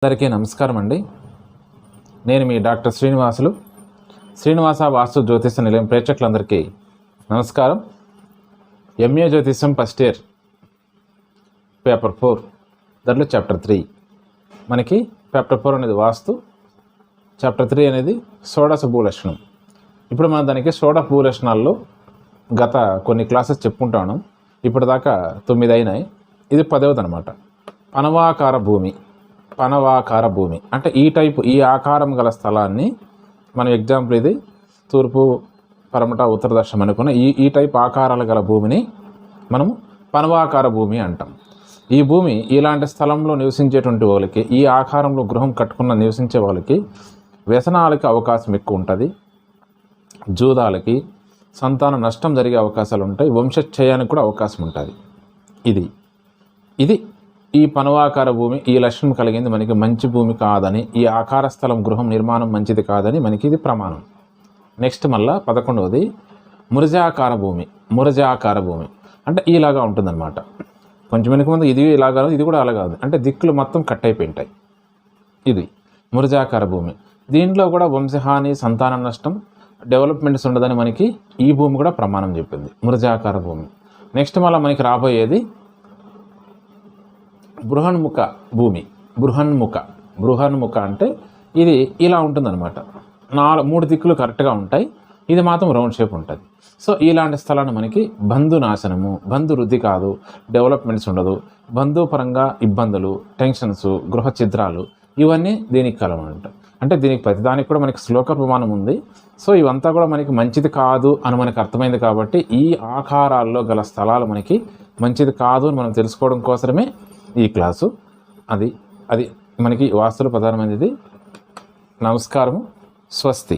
అందరికీ నమస్కారం అండి. నేను మీ డాక్టర్ శ్రీనివాస వాస్తు జ్యోతిష నిలయం ప్రేక్షకులందరికీ నమస్కారం. ఎంఏ జ్యోతిషం ఫస్ట్ ఇయర్ పేపర్ 4 దాంట్లో చాప్టర్ 3 మనకి పేపర్ 4 అనేది వాస్తు, చాప్టర్ 3 అనేది షోడశ భూలక్షణం. ఇప్పుడు మనం దానికి షోడశ భూలక్షణాల్లో గత కొన్ని క్లాసెస్ చెప్పుకుంటాను. ఇప్పటిదాకా 9 అయినాయి. ఇది 10వది అనమాట. పనవాకార భూమి అంటే ఈ ఆకారం గల స్థలాన్ని మనం ఎగ్జాంపుల్ ఇది తూర్పు పరమట ఉత్తర దక్షిణం అనుకున్న ఈ టైప్ ఆకారాలు గల భూమిని మనము పనవాకార భూమి అంటాం. ఈ భూమి ఇలాంటి స్థలంలో నివసించేటువంటి వాళ్ళకి, ఈ ఆకారంలో గృహం కట్టుకున్న నివసించే వాళ్ళకి వ్యసనాలకి అవకాశం ఎక్కువ ఉంటుంది, జూదాలకి, సంతాన నష్టం జరిగే అవకాశాలు ఉంటాయి, వంశక్షయానికి కూడా అవకాశం ఉంటుంది. ఇది ఈ పనవాకార భూమి ఈ లక్షణం కలిగింది మనకి మంచి భూమి కాదని, ఈ ఆకార స్థలం గృహం నిర్మాణం మంచిది కాదని మనకి ఇది ప్రమాణం. నెక్స్ట్ మళ్ళా 11వది మురజాకార భూమి అంటే ఇలాగా ఉంటుందన్నమాట. కొంచెం వెనుక ముందు ఇది ఇలాగా, ఇది కూడా అలాగా ఉంది అంటే దిక్కులు మొత్తం కట్ అయిపోయింటాయి. ఇది మురజాకార భూమి. దీంట్లో కూడా వంశహాని, సంతాన నష్టం, డెవలప్మెంట్స్ ఉండదని మనకి ఈ భూమి కూడా ప్రమాణం చెప్పింది, మురజాకార భూమి. నెక్స్ట్ మళ్ళీ మనకి రాబోయేది బృహన్ముఖ భూమి. బృహన్ముఖ అంటే ఇది ఇలా ఉంటుందన్నమాట. 3 దిక్కులు కరెక్ట్గా ఉంటాయి, ఇది మాత్రం రౌండ్ షేప్ ఉంటుంది. సో ఇలాంటి స్థలాన్ని మనకి బంధు నాశనము, బంధు వృద్ధి కాదు, డెవలప్మెంట్స్ ఉండదు, బంధుపరంగా ఇబ్బందులు, టెన్షన్స్, గృహ ఛిద్రాలు ఇవన్నీ దీనికి కలవనంట. అంటే దీనికి ప్రతిదానికి కూడా మనకి శ్లోక ప్రమాణం ఉంది. సో ఇవంతా కూడా మనకి మంచిది కాదు అని మనకు అర్థమైంది కాబట్టి ఈ ఆకారాల్లో గల స్థలాలు మనకి మంచిది కాదు అని మనం తెలుసుకోవడం కోసమే ఈ క్లాసు. అది మనకి వాస్తుల ప్రధానమైనది. నమస్కారము, స్వస్తి.